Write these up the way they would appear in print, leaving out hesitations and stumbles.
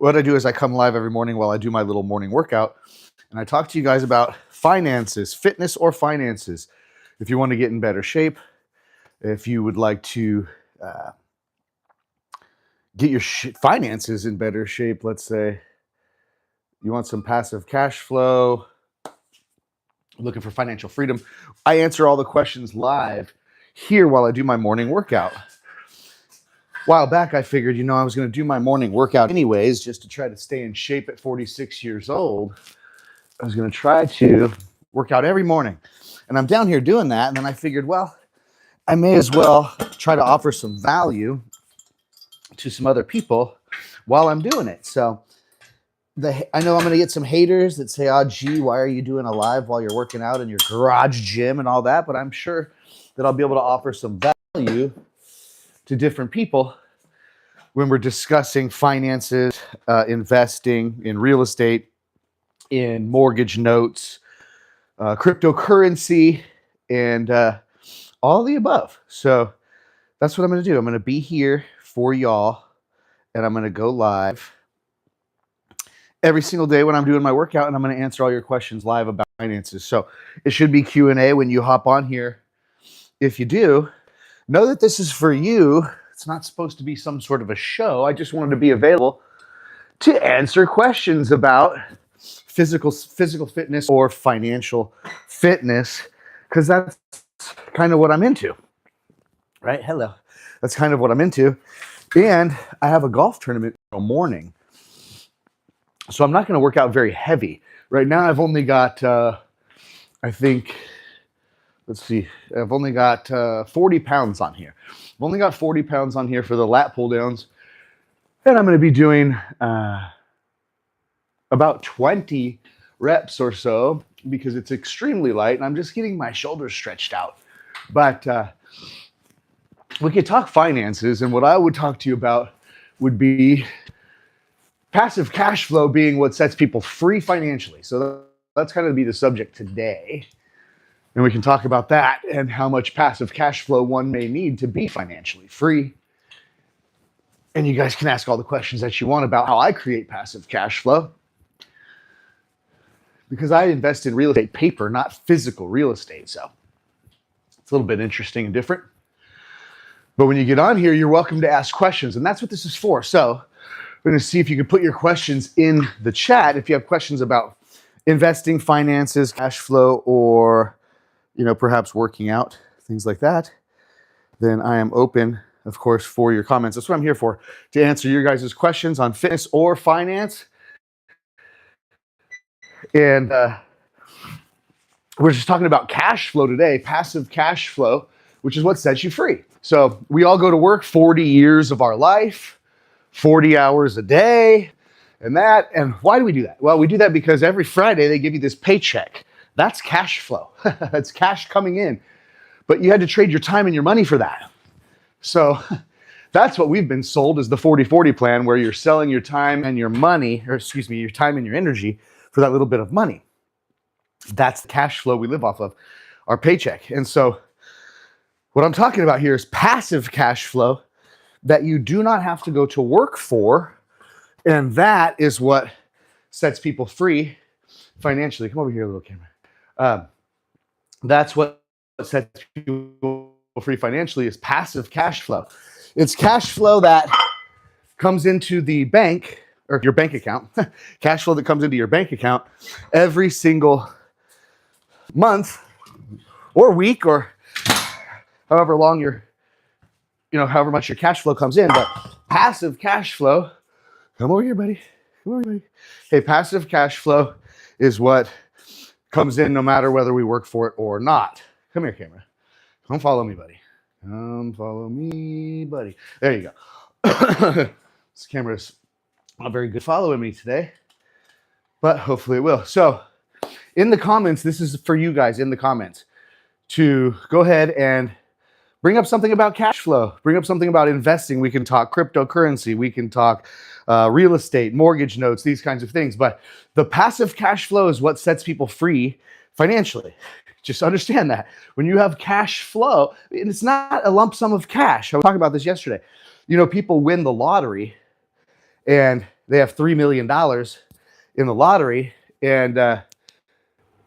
what I do is I come live every morning while I do my little morning workout, and I talk to you guys about finances, fitness or finances. If you want to get in better shape, if you would like to get your finances in better shape, let's say you want some passive cash flow, looking for financial freedom, I answer all the questions live here while I do my morning workout. A while back, I figured, I was going to do my morning workout anyways, just to try to stay in shape at 46 years old. I was going to try to work out every morning. And I'm down here doing that. And then I figured, well, I may as well try to offer some value to some other people while I'm doing it. So I know I'm going to get some haters that say, oh, gee, why are you doing a live while you're working out in your garage gym and all that? But I'm sure that I'll be able to offer some value to different people when we're discussing finances, investing in real estate, in mortgage notes, cryptocurrency, and all the above. So that's what I'm going to do. I'm going to be here for y'all, and I'm going to go live every single day when I'm doing my workout, and I'm going to answer all your questions live about finances. So it should be Q&A when you hop on here. If you do, know that this is for you. It's not supposed to be some sort of a show. I just wanted to be available to answer questions about physical fitness or financial fitness, because that's kind of what I'm into, right? Hello. That's kind of what I'm into. And I have a golf tournament in the morning, so I'm not going to work out very heavy. Right now, I've only got, I've only got 40 pounds on here. I've only got 40 pounds on here for the lat pull downs. And I'm going to be doing about 20 reps or so because it's extremely light and I'm just getting my shoulders stretched out. But we could talk finances, and what I would talk to you about would be passive cash flow being what sets people free financially. So that's kind of be the subject today. And we can talk about that and how much passive cash flow one may need to be financially free. And you guys can ask all the questions that you want about how I create passive cash flow, because I invest in real estate paper, not physical real estate. So it's a little bit interesting and different. But when you get on here, you're welcome to ask questions. And that's what this is for. So we're going to see if you can put your questions in the chat. If you have questions about investing, finances, cash flow, or perhaps working out, things like that, then I am open, of course, for your comments. That's what I'm here for, to answer your guys' questions on fitness or finance. And we're just talking about cash flow today, passive cash flow, which is what sets you free. So we all go to work 40 years of our life, 40 hours a day, and why do we do that? Well, we do that because every Friday they give you this paycheck. That's cash flow. That's cash coming in. But you had to trade your time and your money for that. So that's what we've been sold, is the 40-40 plan, where you're selling your time and your money, your time and your energy for that little bit of money. That's the cash flow we live off of, our paycheck. And so what I'm talking about here is passive cash flow that you do not have to go to work for. And that is what sets people free financially. Come over here, little camera. That's what sets people free financially, is passive cash flow. It's cash flow that comes into the bank, or your bank account, cash flow that comes into your bank account every single month or week, or however long however much your cash flow comes in. But passive cash flow, come over here, buddy. Come over here, buddy. Hey, passive cash flow is what comes in no matter whether we work for it or not. Come here, camera. Come follow me, buddy. Come follow me, buddy. There you go. This camera's not very good following me today, but hopefully it will. So in the comments, this is for you guys in the comments, to go ahead and bring up something about cash flow. Bring up something about investing. We can talk cryptocurrency. We can talk real estate, mortgage notes, these kinds of things. But the passive cash flow is what sets people free financially. Just understand that. When you have cash flow, and it's not a lump sum of cash. I was talking about this yesterday. People win the lottery and they have $3 million in the lottery, and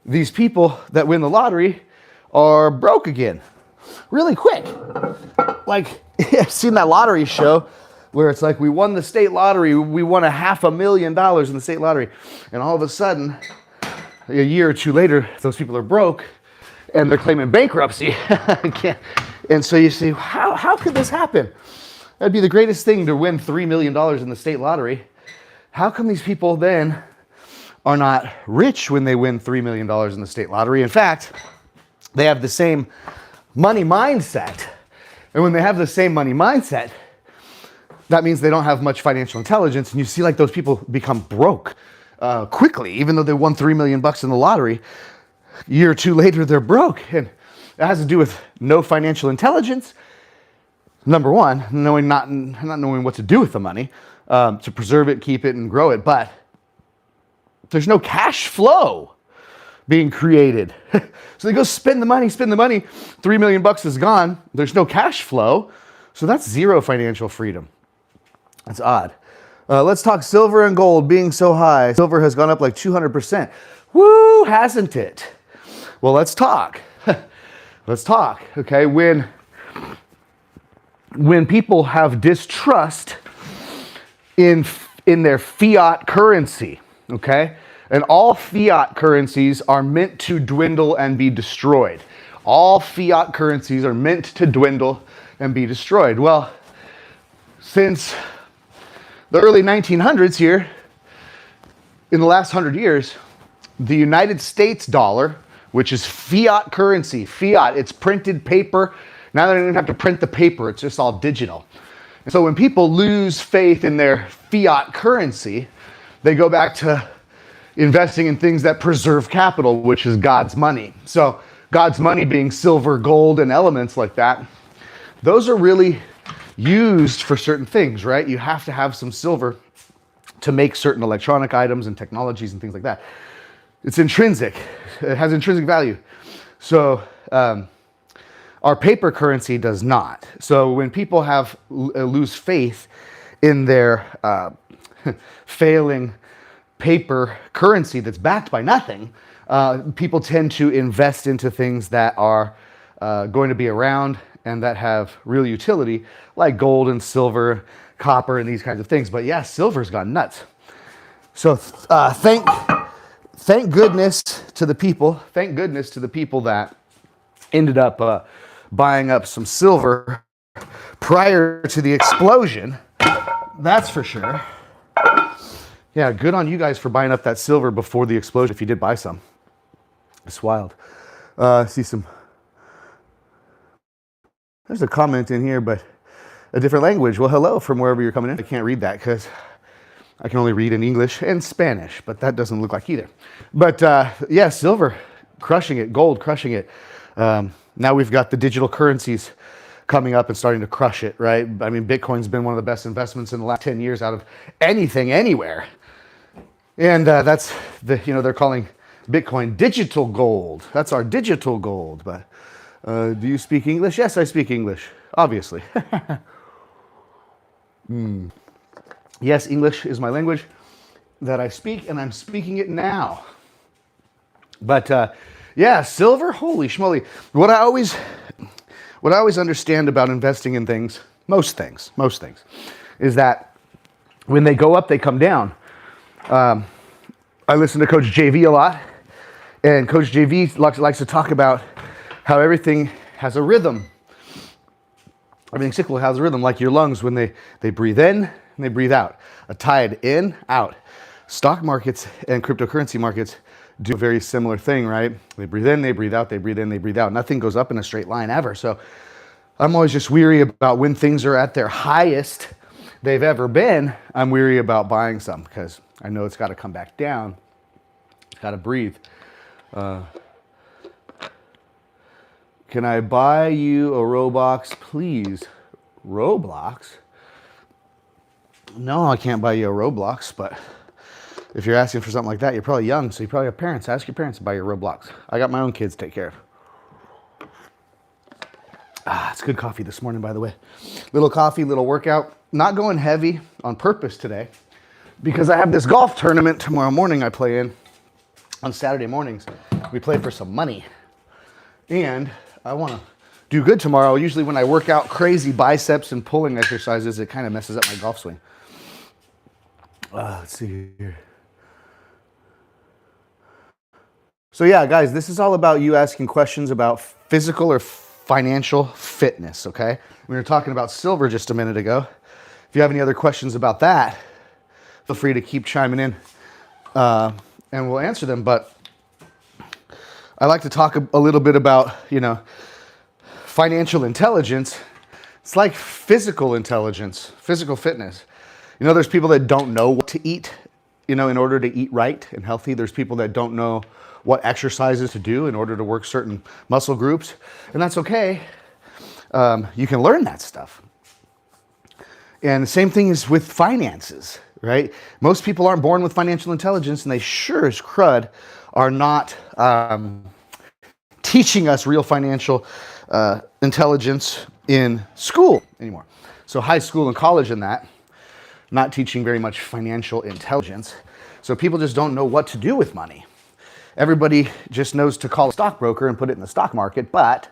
these people that win the lottery are broke again really quick. Like, I've seen that lottery show where it's like, we won the state lottery, we won $500,000 in the state lottery, and all of a sudden, a year or two later, those people are broke and they're claiming bankruptcy. And so you say, how could this happen? That'd be the greatest thing to win $3 million in the state lottery. How come these people then are not rich when they win $3 million in the state lottery? In fact, they have the same money mindset. And when they have the same money mindset, that means they don't have much financial intelligence. And you see like those people become broke quickly, even though they won $3 million in the lottery. A year or two later, they're broke. And it has to do with no financial intelligence. Number one, not knowing what to do with the money, to preserve it, keep it, and grow it. But there's no cash flow being created. So they go spend the money. $3 million is gone. There's no cash flow. So that's zero financial freedom. That's odd. Let's talk silver and gold being so high. Silver has gone up like 200%. Woo, hasn't it? Well, let's talk. Let's talk. Okay, when people have distrust in their fiat currency, okay? And all fiat currencies are meant to dwindle and be destroyed. All fiat currencies are meant to dwindle and be destroyed. Well, since the early 1900s here, in the last 100 years, the United States dollar, which is fiat currency, it's printed paper. Now they don't even have to print the paper, it's just all digital. And so when people lose faith in their fiat currency, they go back to investing in things that preserve capital, which is God's money. So God's money being silver, gold, and elements like that, those are really used for certain things, right? You have to have some silver to make certain electronic items and technologies and things like that. It's intrinsic. It has intrinsic value. So our paper currency does not. So when people lose faith in their failing paper currency that's backed by nothing, people tend to invest into things that are going to be around and that have real utility, like gold and silver, copper, and these kinds of things. But yeah, silver's gone nuts. So thank goodness to the people. Thank goodness to the people that ended up buying up some silver prior to the explosion. That's for sure. Yeah, good on you guys for buying up that silver before the explosion, if you did buy some. It's wild. See some... There's a comment in here, but a different language. Well, hello from wherever you're coming in. I can't read that because I can only read in English and Spanish, but that doesn't look like either. But yeah, silver crushing it, gold crushing it. Now we've got the digital currencies coming up and starting to crush it, right? I mean, Bitcoin's been one of the best investments in the last 10 years out of anything, anywhere. And that's they're calling Bitcoin digital gold. That's our digital gold. But do you speak English? Yes, I speak English, obviously. Yes, English is my language that I speak, and I'm speaking it now. But yeah, silver, holy schmoly. What I always understand about investing in things, most things, is that when they go up, they come down. I listen to Coach JV a lot, and Coach JV likes to talk about how everything has a rhythm. Everything cyclical has a rhythm, like your lungs when they breathe in and they breathe out. A tide in, out. Stock markets and cryptocurrency markets do a very similar thing, right? They breathe in, they breathe out, they breathe in, they breathe out. Nothing goes up in a straight line ever. So I'm always just weary about when things are at their highest they've ever been. I'm weary about buying some because I know it's got to come back down. It's got to breathe. Can I buy you a Roblox, please? Roblox? No, I can't buy you a Roblox, but if you're asking for something like that, you're probably young, so you probably have parents. Ask your parents to buy your Roblox. I got my own kids to take care of. It's good coffee this morning, by the way. Little coffee, little workout. Not going heavy on purpose today because I have this golf tournament tomorrow morning I play in on Saturday mornings. We play for some money. And I want to do good tomorrow. Usually when I work out crazy biceps and pulling exercises, it kind of messes up my golf swing. Let's see here. So yeah, guys, this is all about you asking questions about physical or financial fitness, okay? We were talking about silver just a minute ago. If you have any other questions about that, feel free to keep chiming in and we'll answer them. But I like to talk a little bit about, financial intelligence. It's like physical intelligence, physical fitness. There's people that don't know what to eat, in order to eat right and healthy. There's people that don't know what exercises to do in order to work certain muscle groups, and that's okay. You can learn that stuff. And the same thing is with finances, right? Most people aren't born with financial intelligence, and they sure as crud are not teaching us real financial intelligence in school anymore. So high school and college and that, not teaching very much financial intelligence. So people just don't know what to do with money. Everybody just knows to call a stockbroker and put it in the stock market, but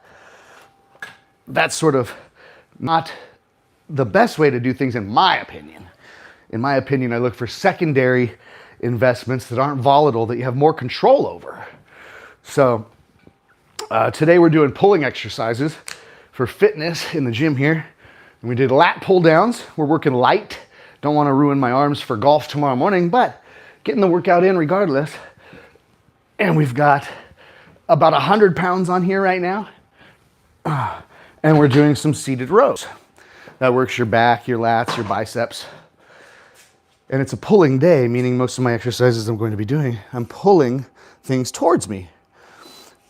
that's sort of not the best way to do things in my opinion. In my opinion, I look for secondary investments that aren't volatile, that you have more control over. So today we're doing pulling exercises for fitness in the gym here. And we did lat pull downs. We're working light. Don't want to ruin my arms for golf tomorrow morning, but getting the workout in regardless. And we've got about 100 pounds on here right now. And we're doing some seated rows. That works your back, your lats, your biceps. And it's a pulling day, meaning most of my exercises I'm going to be doing, I'm pulling things towards me.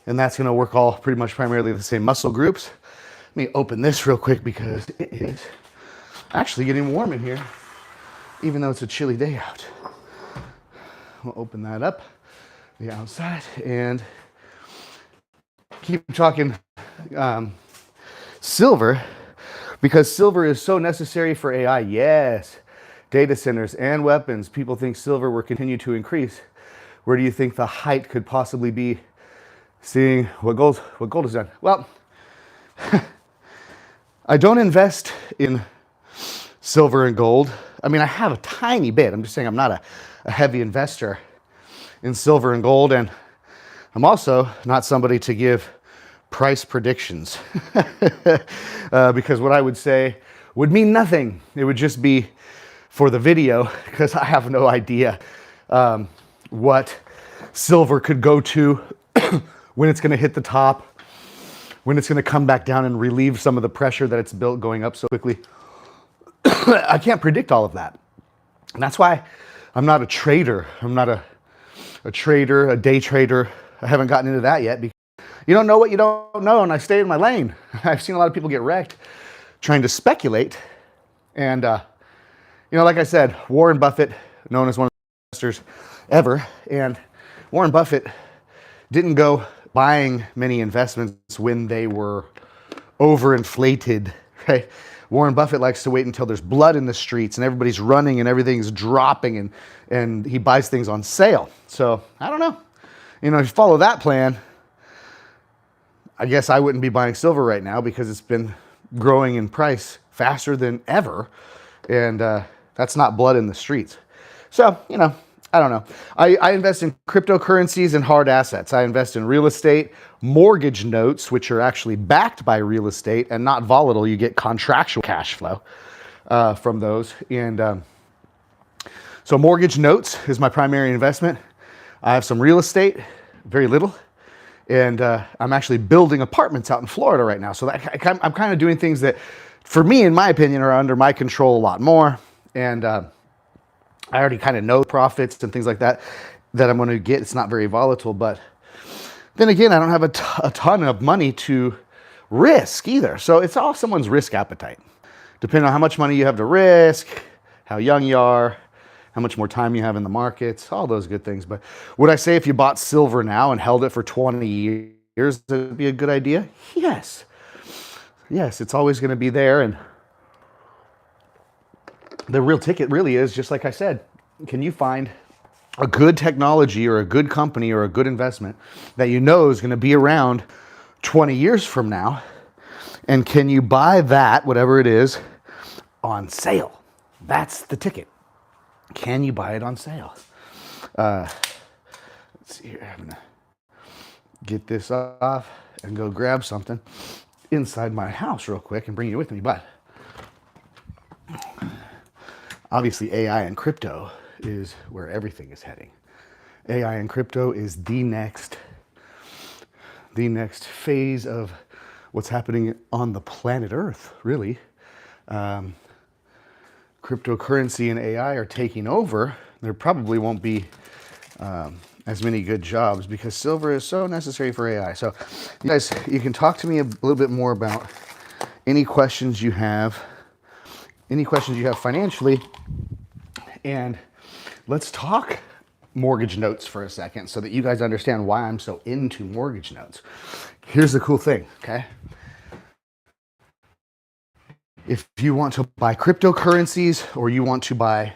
And that's going to work all pretty much primarily the same muscle groups. Let me open this real quick because it is actually getting warm in here, even though it's a chilly day out. We'll open that up, the outside, and keep talking silver, because silver is so necessary for AI. Yes, data centers and weapons. People think silver will continue to increase. Where do you think the height could possibly be? Seeing what gold has done. Well, I don't invest in silver and gold. I mean, I have a tiny bit. I'm just saying I'm not a heavy investor in silver and gold. And I'm also not somebody to give price predictions because what I would say would mean nothing. It would just be for the video, because I have no idea what silver could go to, when it's going to hit the top, when it's going to come back down and relieve some of the pressure that it's built going up so quickly. I can't predict all of that. And that's why I'm not a trader. I'm not a trader, a day trader. I haven't gotten into that yet, because you don't know what you don't know, and I stay in my lane. I've seen a lot of people get wrecked trying to speculate. And, like I said, Warren Buffett, known as one of the best investors ever, and Warren Buffett didn't go buying many investments when they were overinflated, right? Warren Buffett likes to wait until there's blood in the streets and everybody's running and everything's dropping, and he buys things on sale. So I don't know. If you follow that plan, I guess I wouldn't be buying silver right now, because it's been growing in price faster than ever. And that's not blood in the streets. So, I don't know. I invest in cryptocurrencies and hard assets. I invest in real estate, mortgage notes, which are actually backed by real estate and not volatile. You get contractual cash flow from those. And so mortgage notes is my primary investment. I have some real estate, very little. And I'm actually building apartments out in Florida right now. So I'm kind of doing things that, for me, in my opinion, are under my control a lot more. And I already kind of know profits and things like that I'm going to get. It's not very volatile, but then again, I don't have a ton of money to risk either. So it's all someone's risk appetite. Depending on how much money you have to risk, how young you are, how much more time you have in the markets, all those good things. But would I say if you bought silver now and held it for 20 years, it would be a good idea? Yes. Yes, it's always going to be there. And the real ticket really is, just like I said, Can you find a good technology or a good company or a good investment that you know is going to be around 20 years from now? And can you buy that, whatever it is, on sale? That's the ticket. Can you buy it on sale? Let's see here. I'm going to get this off and go grab something inside my house real quick and bring you with me. But obviously AI and crypto is where everything is heading. AI and crypto is the next phase of what's happening on the planet Earth, really. Cryptocurrency and AI are taking over. There probably won't be as many good jobs because silver is so necessary for AI. So you guys, you can talk to me a little bit more about any questions you have financially, and let's talk mortgage notes for a second so that you guys understand why I'm so into mortgage notes. Here's the cool thing, okay? If you want to buy cryptocurrencies or you want to buy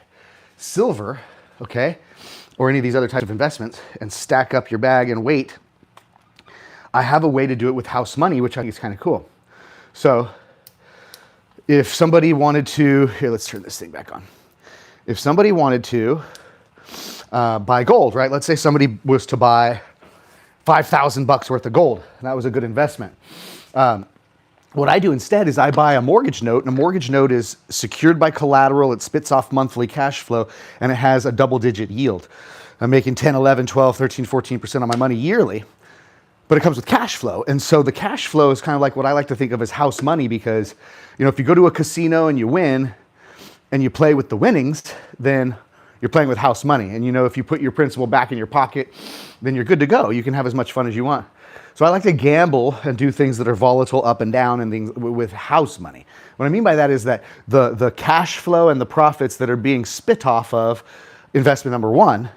silver, okay, or any of these other types of investments and stack up your bag and wait, I have a way to do it with house money, which I think is kind of cool. So if somebody wanted to, here, let's turn this thing back on. If somebody wanted to buy gold, right? Let's say somebody was to buy $5,000 worth of gold, and that was a good investment. What I do instead is I buy a mortgage note, and a mortgage note is secured by collateral. It spits off monthly cash flow, and it has a double-digit yield. I'm making 10, 11, 12, 13, 14% on my money yearly, but it comes with cash flow. And so the cash flow is kind of like what I like to think of as house money because, you know, if you go to a casino and you win and you play with the winnings, then you're playing with house money. And, you know, if you put your principal back in your pocket, then you're good to go. You can have as much fun as you want. So I like to gamble and do things that are volatile up and down and things with house money. What I mean by that is that the cash flow and the profits that are being spit off of investment number one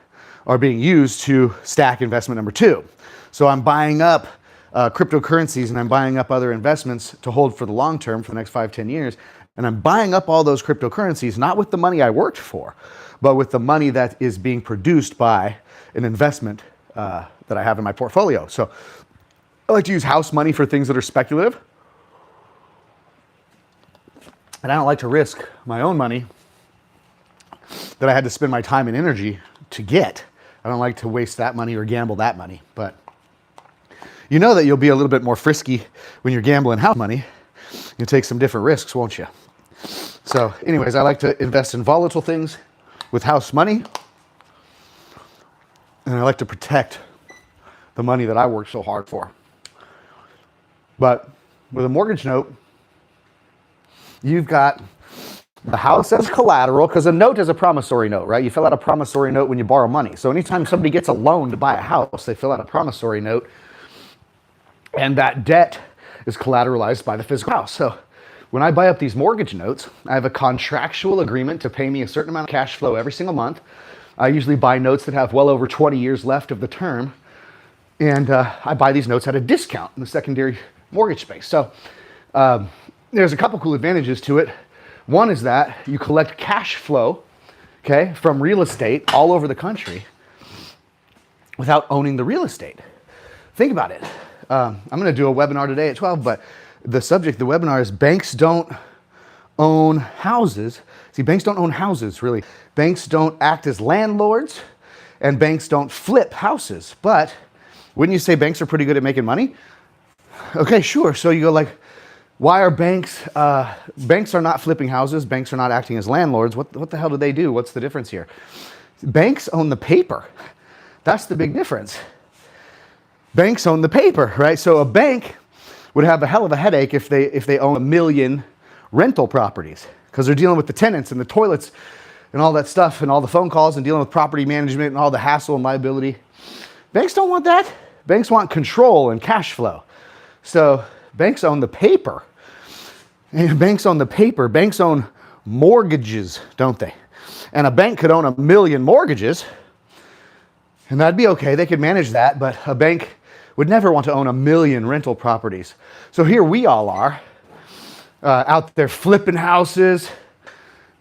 are being used to stack investment number two. So I'm buying up cryptocurrencies and I'm buying up other investments to hold for the long term for the next 5, 10 years. And I'm buying up all those cryptocurrencies, not with the money I worked for, but with the money that is being produced by an investment that I have in my portfolio. So I like to use house money for things that are speculative. And I don't like to risk my own money that I had to spend my time and energy to get. I don't like to waste that money or gamble that money. But you know that you'll be a little bit more frisky when you're gambling house money. You'll take some different risks, won't you? So anyways, I like to invest in volatile things with house money. And I like to protect the money that I worked so hard for. But with a mortgage note, you've got the house as collateral, because a note is a promissory note, right? You fill out a promissory note when you borrow money. So anytime somebody gets a loan to buy a house, they fill out a promissory note, and that debt is collateralized by the physical house. So when I buy up these mortgage notes, I have a contractual agreement to pay me a certain amount of cash flow every single month. I usually buy notes that have well over 20 years left of the term, and I buy these notes at a discount in the secondary mortgage space. So there's a couple cool advantages to it. One is that you collect cash flow, okay, from real estate all over the country without owning the real estate. Think about it. I'm going to do a webinar today at 12, but the subject of the webinar is banks don't own houses. See, banks don't own houses, really. Banks don't act as landlords, and banks don't flip houses. But wouldn't you say banks are pretty good at making money? Okay, sure. So you go like, why are banks are not flipping houses, banks are not acting as landlords? What the hell do they do? What's the difference here? Banks own the paper. That's the big difference. Banks own the paper, right? So a bank would have a hell of a headache if they own 1 million rental properties, because they're dealing with the tenants and the toilets and all that stuff and all the phone calls and dealing with property management and all the hassle and liability. Banks don't want that. Banks want control and cash flow. So banks own the paper. And banks own the paper. Banks own mortgages, don't they? And a bank could own 1 million mortgages, and that'd be okay. They could manage that, but a bank would never want to own 1 million rental properties. So here we all are, out there flipping houses,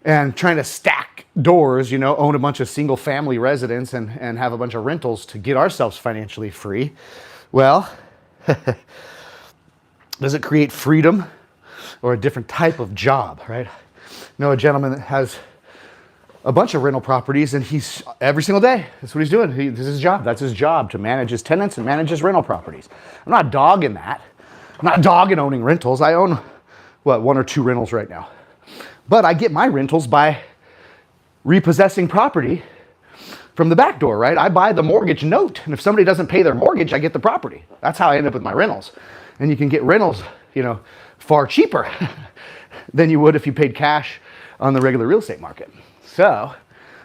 and trying to stack doors, own a bunch of single family residents and have a bunch of rentals to get ourselves financially free. Well, does it create freedom or a different type of job, right? I know a gentleman that has a bunch of rental properties, and he's every single day, that's what he's doing. This is his job. That's his job, to manage his tenants and manage his rental properties. I'm not dogging that. I'm not dogging owning rentals. I own, 1 or 2 rentals right now. But I get my rentals by repossessing property from the back door, right? I buy the mortgage note, and if somebody doesn't pay their mortgage, I get the property. That's how I end up with my rentals. And you can get rentals, far cheaper than you would if you paid cash on the regular real estate market. So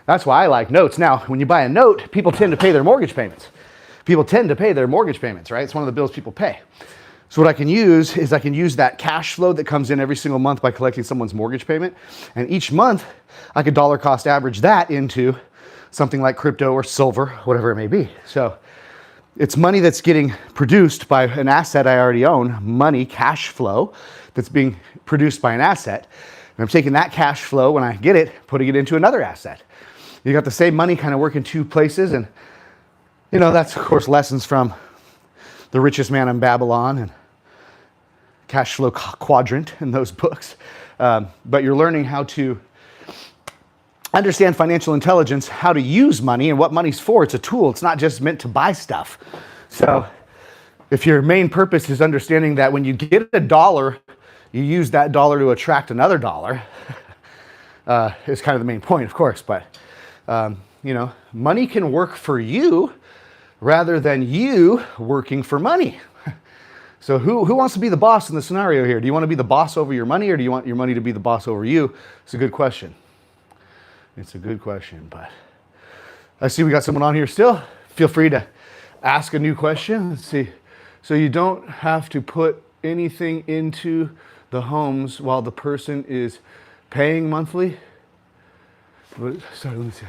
that's why I like notes. Now, when you buy a note, people tend to pay their mortgage payments. Right? It's one of the bills people pay. So what I can use is that cash flow that comes in every single month by collecting someone's mortgage payment. And each month, I could dollar cost average that into something like crypto or silver, whatever it may be. So it's money that's getting produced by an asset I already own, money, cash flow, that's being produced by an asset. And I'm taking that cash flow when I get it, putting it into another asset. You got the same money kind of work in 2 places. And, that's, of course, lessons from The Richest Man in Babylon and Cash Flow Quadrant in those books. But you're learning how to understand financial intelligence, how to use money and what money's for. It's a tool. It's not just meant to buy stuff. So if your main purpose is understanding that when you get a dollar, you use that dollar to attract another dollar, is kind of the main point, of course. But, money can work for you rather than you working for money. So who wants to be the boss in the scenario here? Do you want to be the boss over your money, or do you want your money to be the boss over you? It's a good question. But I see we got someone on here still. Feel free to ask a new question. Let's see. So you don't have to put anything into the homes while the person is paying monthly? Sorry, let me see.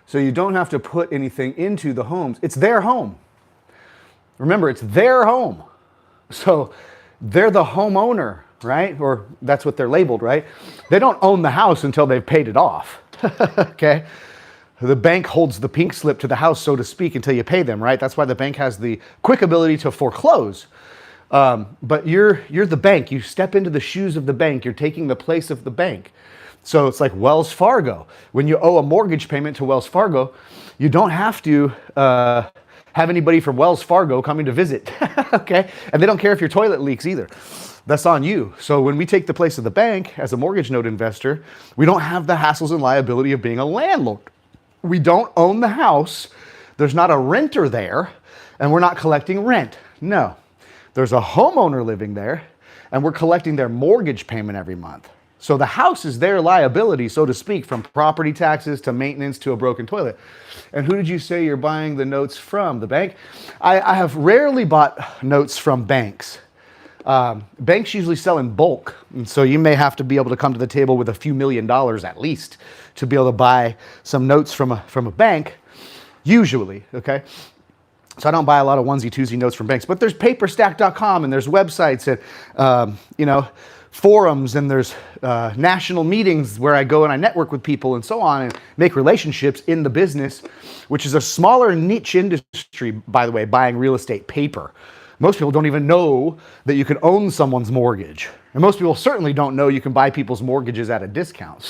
So you don't have to put anything into the homes. It's their home. Remember, it's their home. So they're the homeowner, right? Or that's what they're labeled, right? They don't own the house until they've paid it off. Okay? The bank holds the pink slip to the house, so to speak, until you pay them, right? That's why the bank has the quick ability to foreclose. But you're the bank. You step into the shoes of the bank. You're taking the place of the bank. So it's like Wells Fargo. When you owe a mortgage payment to Wells Fargo, you don't have to have anybody from Wells Fargo coming to visit, okay? And they don't care if your toilet leaks either. That's on you. So when we take the place of the bank as a mortgage note investor, we don't have the hassles and liability of being a landlord. We don't own the house. There's not a renter there, and we're not collecting rent. No. There's a homeowner living there, and we're collecting their mortgage payment every month. So the house is their liability, so to speak, from property taxes to maintenance to a broken toilet. And who did you say you're buying the notes from? The bank? I have rarely bought notes from banks. Banks usually sell in bulk, and so you may have to be able to come to the table with a few $1 million at least to be able to buy some notes from a bank, usually, okay? So I don't buy a lot of onesie-twosie notes from banks, but there's paperstack.com, and there's websites and, forums, and there's national meetings where I go and I network with people and so on and make relationships in the business, which is a smaller niche industry, by the way, buying real estate paper. Most people don't even know that you can own someone's mortgage. And most people certainly don't know you can buy people's mortgages at a discount.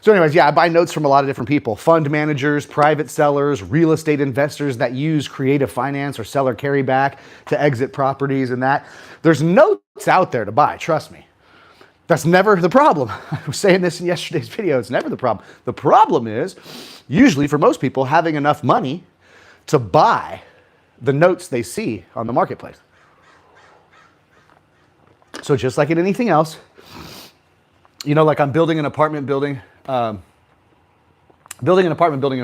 So anyways, yeah, I buy notes from a lot of different people. Fund managers, private sellers, real estate investors that use creative finance or seller carryback to exit properties and that. There's notes out there to buy, trust me. That's never the problem. I was saying this in yesterday's video. It's never the problem. The problem is, usually for most people, having enough money to buy the notes they see on the marketplace. So just like in anything else, like I'm building an apartment building in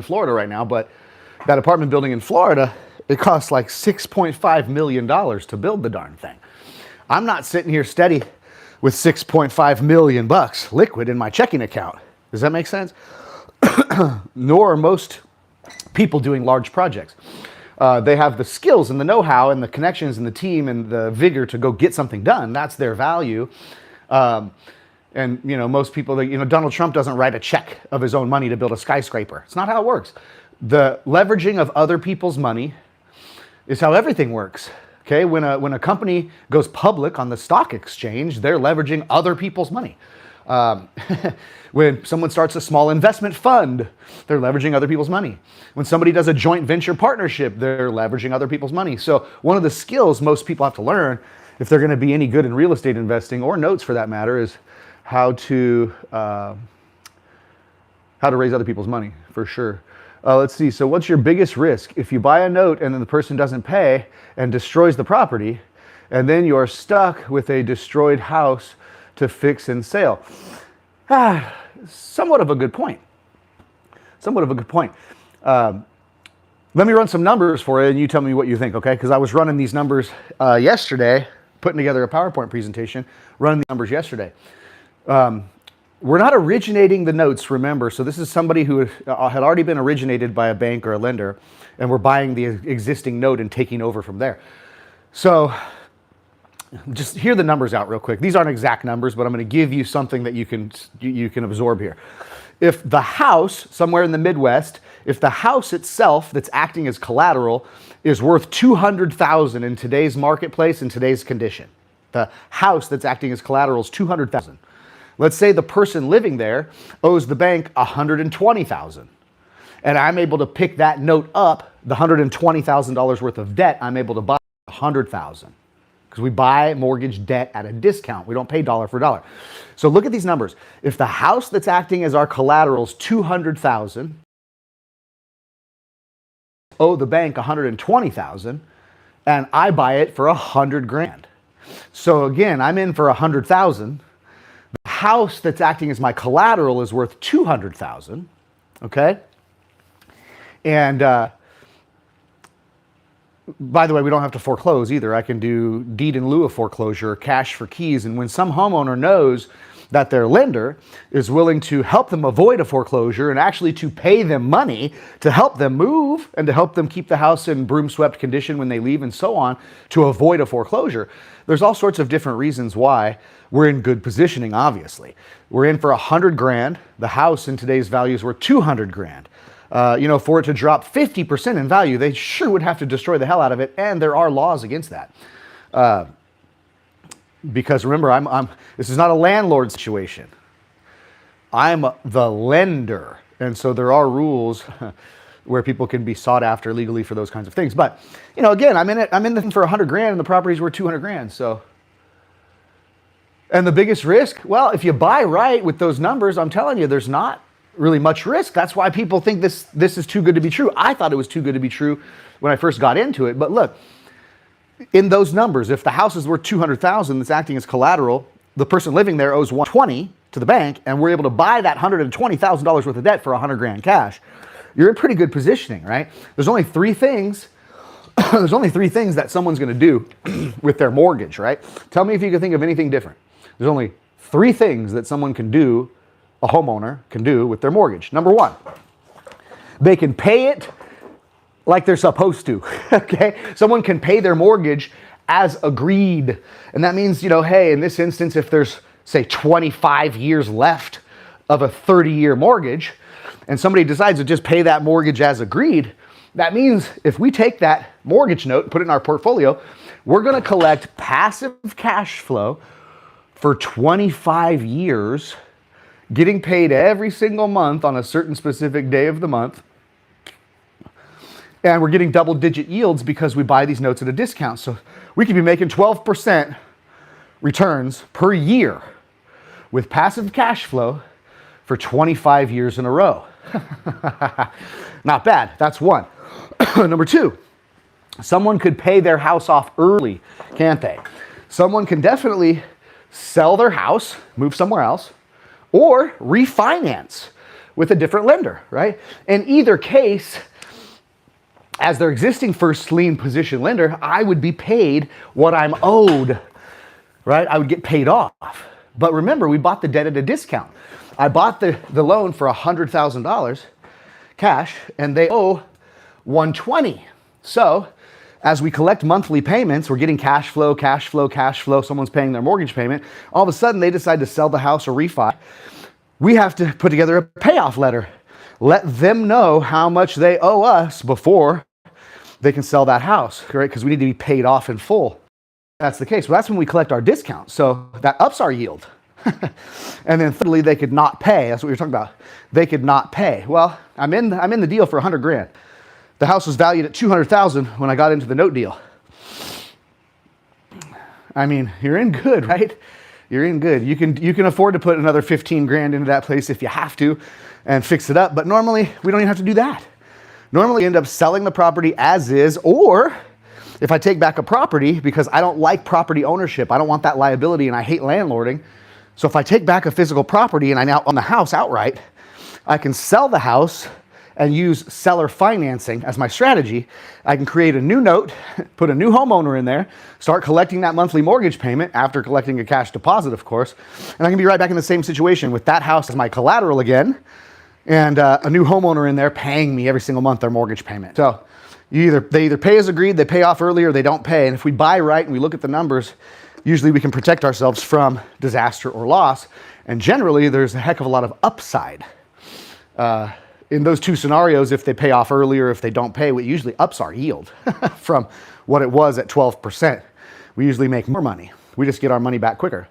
Florida right now, but that apartment building in Florida, it costs like $6.5 million to build the darn thing. I'm not sitting here steady with $6.5 million liquid in my checking account. Does that make sense? Nor are most people doing large projects. They have the skills and the know-how and the connections and the team and the vigor to go get something done. That's their value. And, most people, Donald Trump doesn't write a check of his own money to build a skyscraper. It's not how it works. The leveraging of other people's money is how everything works. Okay, when a company goes public on the stock exchange, they're leveraging other people's money. When someone starts a small investment fund, they're leveraging other people's money. When somebody does a joint venture partnership, they're leveraging other people's money. So one of the skills most people have to learn if they're going to be any good in real estate investing, or notes for that matter, is how to raise other people's money, for sure. Let's see. So what's your biggest risk? If you buy a note and then the person doesn't pay and destroys the property, and then you're stuck with a destroyed house to fix and sell. Somewhat of a good point. Somewhat of a good point. Let me run some numbers for you and you tell me what you think, okay? Because I was running these numbers yesterday, putting together a PowerPoint presentation, running the numbers yesterday. We're not originating the notes, remember. So this is somebody who had already been originated by a bank or a lender, and we're buying the existing note and taking over from there. So just hear the numbers out real quick. These aren't exact numbers, but I'm going to give you something that you can absorb here. If the house, somewhere in the Midwest, if the house itself that's acting as collateral is worth $200,000 in today's marketplace, in today's condition, the house that's acting as collateral is $200,000. Let's say the person living there owes the bank $120,000, and I'm able to pick that note up, the $120,000 worth of debt, I'm able to buy $100,000, because we buy mortgage debt at a discount. We don't pay dollar for dollar. So look at these numbers. If the house that's acting as our collateral is $200,000, owe the bank $120,000, and I buy it for $100,000. So again, I'm in for $100,000. The house that's acting as my collateral is worth $200,000, okay? And by the way, we don't have to foreclose either. I can do deed in lieu of foreclosure, cash for keys. And when some homeowner knows that their lender is willing to help them avoid a foreclosure and actually to pay them money to help them move and to help them keep the house in broom swept condition when they leave and so on, to avoid a foreclosure, there's all sorts of different reasons why we're in good positioning, obviously. We're in for $100,000. The house in today's values were $200,000. For it to drop 50% in value, they sure would have to destroy the hell out of it, and there are laws against that. Because remember, this is not a landlord situation. I'm the lender, and so there are rules where people can be sought after legally for those kinds of things. But again, I'm in the thing for $100,000, and the property's worth $200,000. So, and the biggest risk, well, if you buy right with those numbers, I'm telling you, there's not really much risk. That's why people think this is too good to be true. I thought it was too good to be true when I first got into it. But look, in those numbers, if the house is worth $200,000 that's acting as collateral, the person living there owes $120,000 to the bank, and we're able to buy that $120,000 worth of debt for $100,000 cash. You're in pretty good positioning, right? There's only three things. There's only three things that someone's going to do with their mortgage, right? Tell me if you can think of anything different. There's only three things that someone can do, a homeowner can do with their mortgage. Number one, they can pay it like they're supposed to, okay? Someone can pay their mortgage as agreed. And that means, hey, in this instance, if there's, say, 25 years left of a 30-year mortgage, and somebody decides to just pay that mortgage as agreed, that means if we take that mortgage note and put it in our portfolio, we're going to collect passive cash flow for 25 years, getting paid every single month on a certain specific day of the month. And we're getting double-digit yields because we buy these notes at a discount. So we could be making 12% returns per year with passive cash flow for 25 years in a row. Not bad. That's one. Number two, someone could pay their house off early, can't they? Someone can definitely sell their house, move somewhere else, or refinance with a different lender, right? In either case, as their existing first lien position lender, I would be paid what I'm owed, right? I would get paid off. But remember, we bought the debt at a discount. I bought the loan for $100,000 cash, and they owe $120,000. So as we collect monthly payments, we're getting cash flow, cash flow, cash flow. Someone's paying their mortgage payment. All of a sudden, they decide to sell the house or refi. We have to put together a payoff letter. Let them know how much they owe us before they can sell that house, right? Because we need to be paid off in full. That's the case. Well, that's when we collect our discount. So that ups our yield. And then thirdly, they could not pay. That's what we were talking about. They could not pay. Well, I'm in the deal for $100,000. The house was valued at $200,000 when I got into the note deal. I mean, you're in good, right? You're in good. You can afford to put another $15,000 into that place if you have to and fix it up. But normally, we don't even have to do that. Normally, you end up selling the property as is, or if I take back a property because I don't like property ownership, I don't want that liability, and I hate landlording. So if I take back a physical property and I now own the house outright, I can sell the house and use seller financing as my strategy. I can create a new note, put a new homeowner in there, start collecting that monthly mortgage payment after collecting a cash deposit, of course, and I can be right back in the same situation with that house as my collateral again, and a new homeowner in there paying me every single month their mortgage payment. So they either pay as agreed, they pay off early, or they don't pay. And if we buy right and we look at the numbers, usually we can protect ourselves from disaster or loss. And generally, there's a heck of a lot of upside. In those two scenarios, if they pay off early or if they don't pay, it usually ups our yield from what it was at 12%. We usually make more money. We just get our money back quicker.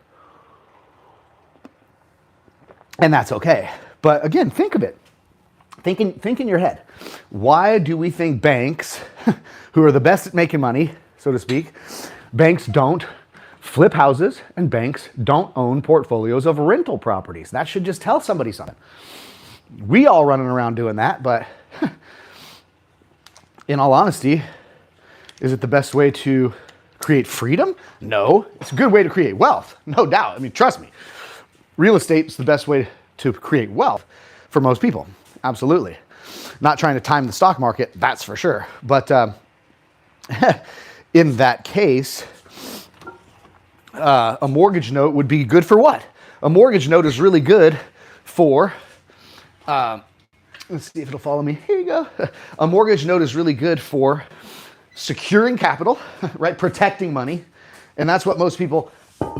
And that's okay. But again, think of it. Think in your head. Why do we think banks, who are the best at making money, so to speak, banks don't flip houses and banks don't own portfolios of rental properties? That should just tell somebody something. We all running around doing that, but in all honesty, is it the best way to create freedom? No. It's a good way to create wealth, no doubt. I mean, trust me. Real estate is the best way to create wealth for most people. Absolutely. Not trying to time the stock market, that's for sure. But in that case, a mortgage note would be good for what? A mortgage note is really good for, let's see if it'll follow me. Here you go. A mortgage note is really good for securing capital, right? Protecting money. And that's what most people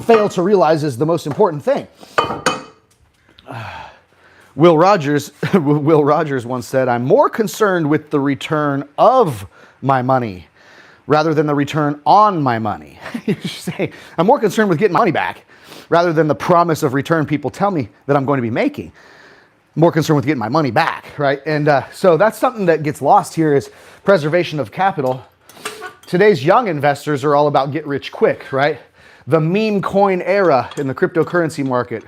fail to realize is the most important thing. Will Rogers once said, "I'm more concerned with the return of my money rather than the return on my money." You say, I'm more concerned with getting my money back rather than the promise of return people tell me that I'm going to be making. I'm more concerned with getting my money back, right? And so that's something that gets lost here is preservation of capital. Today's young investors are all about get rich quick, right? The meme coin era in the cryptocurrency market.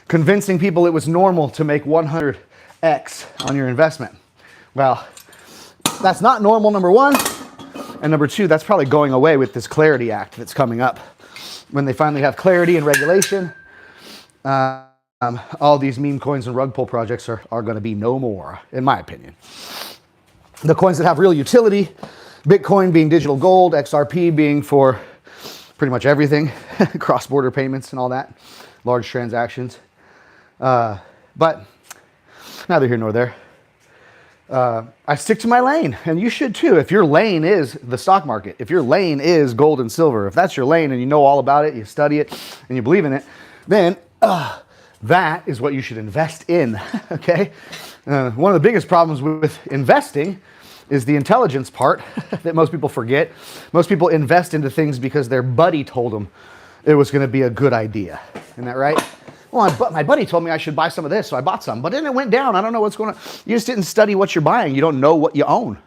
Convincing people it was normal to make 100x on your investment. Well, that's not normal, number one. And number two, that's probably going away with this Clarity Act that's coming up. When they finally have clarity and regulation, all these meme coins and rug pull projects are going to be no more, in my opinion. The coins that have real utility, Bitcoin being digital gold, XRP being for pretty much everything, cross-border payments and all that, large transactions. But neither here nor there. I stick to my lane, and you should too. If your lane is the stock market, if your lane is gold and silver, if that's your lane and you know all about it, you study it, and you believe in it, then that is what you should invest in, okay? One of the biggest problems with investing is the intelligence part that most people forget. Most people invest into things because their buddy told them it was going to be a good idea. Isn't that right? Well, my buddy told me I should buy some of this, so I bought some. But then it went down. I don't know what's going on. You just didn't study what you're buying. You don't know what you own.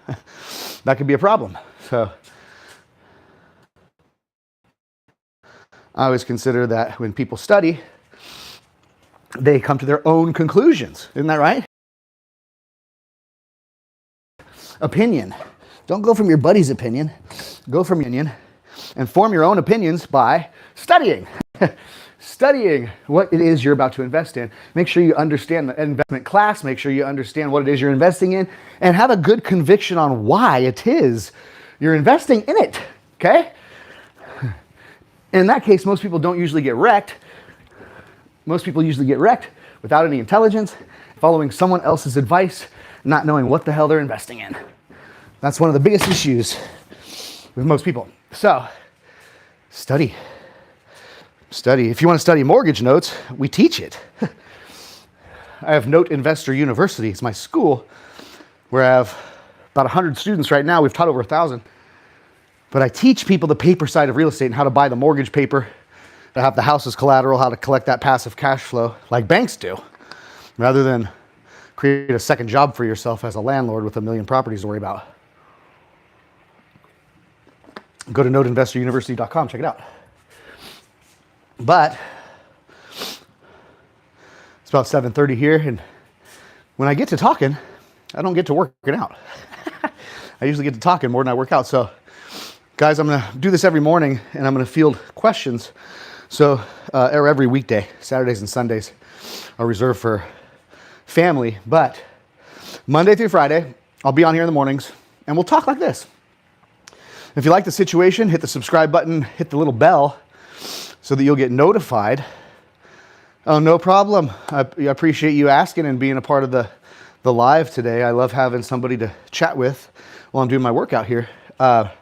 That could be a problem. So I always consider that when people study, they come to their own conclusions. Isn't that right? Opinion. Don't go from your buddy's opinion. Go from your opinion and form your own opinions by studying. Studying what it is you're about to invest in. Make sure you understand the investment class. Make sure you understand what it is you're investing in and have a good conviction on why it is you're investing in it, okay? In that case, most people don't usually get wrecked. Most people usually get wrecked without any intelligence, following someone else's advice, not knowing what the hell they're investing in. That's one of the biggest issues with most people. So study. If you want to study mortgage notes, we teach it. I have Note Investor University. It's my school where I have about 100 students right now. We've taught over 1,000. But I teach people the paper side of real estate and how to buy the mortgage paper, to have the house as collateral, how to collect that passive cash flow like banks do, rather than create a second job for yourself as a landlord with a million properties to worry about. Go to noteinvestoruniversity.com, check it out. But it's about 7:30 here, and when I get to talking, I don't get to working out. I usually get to talking more than I work out. So guys, I'm going to do this every morning, and I'm going to field questions. So or every weekday, Saturdays and Sundays are reserved for family. But Monday through Friday, I'll be on here in the mornings, and we'll talk like this. If you like the situation, hit the subscribe button, hit the little bell so that you'll get notified. Oh, no problem. I appreciate you asking and being a part of the live today. I love having somebody to chat with while I'm doing my workout here. I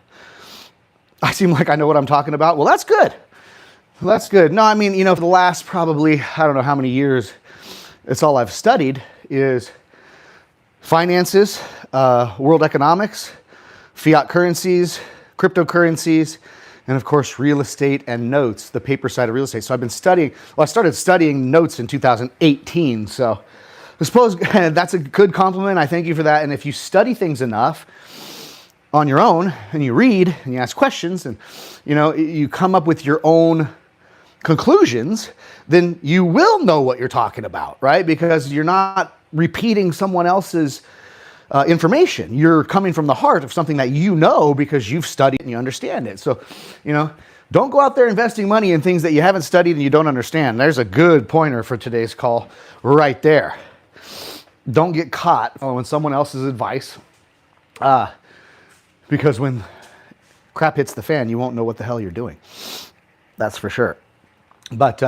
seem like I know what I'm talking about. Well, that's good. That's good. No, I mean, for the last probably, I don't know how many years, it's all I've studied is finances, world economics, fiat currencies, cryptocurrencies, and of course, real estate and notes, the paper side of real estate. So I've been studying, I started studying notes in 2018. So I suppose that's a good compliment. I thank you for that. And if you study things enough on your own, and you read and you ask questions, and you come up with your own conclusions, then you will know what you're talking about, right? Because you're not repeating someone else's information. You're coming from the heart of something that you know because you've studied and you understand it. So, don't go out there investing money in things that you haven't studied and you don't understand. There's a good pointer for today's call right there. Don't get caught following someone else's advice, because when crap hits the fan, you won't know what the hell you're doing. That's for sure. But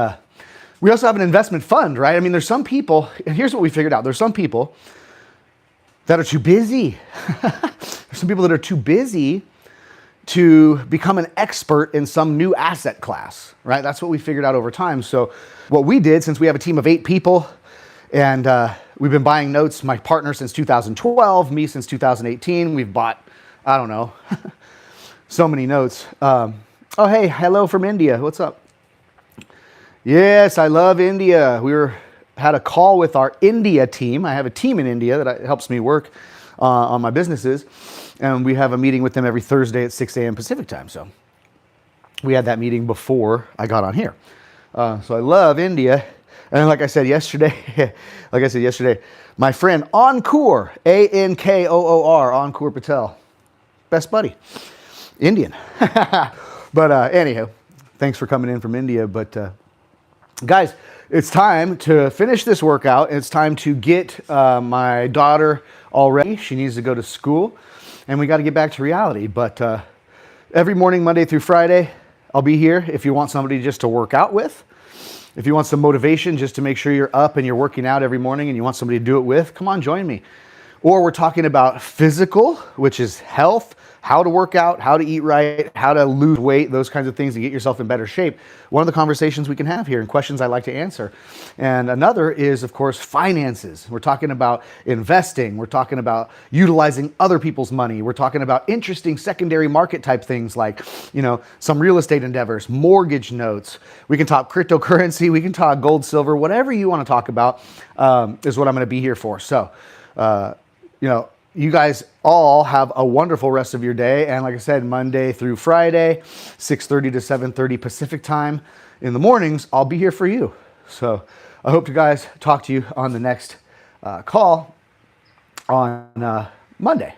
we also have an investment fund, right? I mean, there's some people, and here's what we figured out. There's some people that are too busy. There's some people that are too busy to become an expert in some new asset class, right? That's what we figured out over time. So what we did, since we have a team of 8 people, and we've been buying notes, my partner since 2012, me since 2018, we've bought, I don't know, so many notes. Oh, hey, hello from India. What's up? Yes, I love India. Had a call with our India team. I have a team in India that helps me work on my businesses, and we have a meeting with them every Thursday at 6 a.m. Pacific time. So we had that meeting before I got on here. So I love India. And like I said yesterday, my friend Ankur, Ankoor, Ankur Patel, best buddy, Indian. But anyhow, thanks for coming in from India. But guys, it's time to finish this workout. It's time to get my daughter all ready. She needs to go to school, and we got to get back to reality. But every morning, Monday through Friday, I'll be here if you want somebody just to work out with. If you want some motivation just to make sure you're up and you're working out every morning and you want somebody to do it with, come on, join me. Or we're talking about physical, which is health, how to work out, how to eat right, how to lose weight, those kinds of things to get yourself in better shape. One of the conversations we can have here and questions I like to answer. And another is, of course, finances. We're talking about investing. We're talking about utilizing other people's money. We're talking about interesting secondary market type things like, some real estate endeavors, mortgage notes. We can talk cryptocurrency. We can talk gold, silver, whatever you want to talk about is what I'm going to be here for. So, you guys all have a wonderful rest of your day. And like I said, Monday through Friday, 6:30 to 7:30 Pacific time in the mornings, I'll be here for you. So I hope to guys talk to you on the next call on Monday.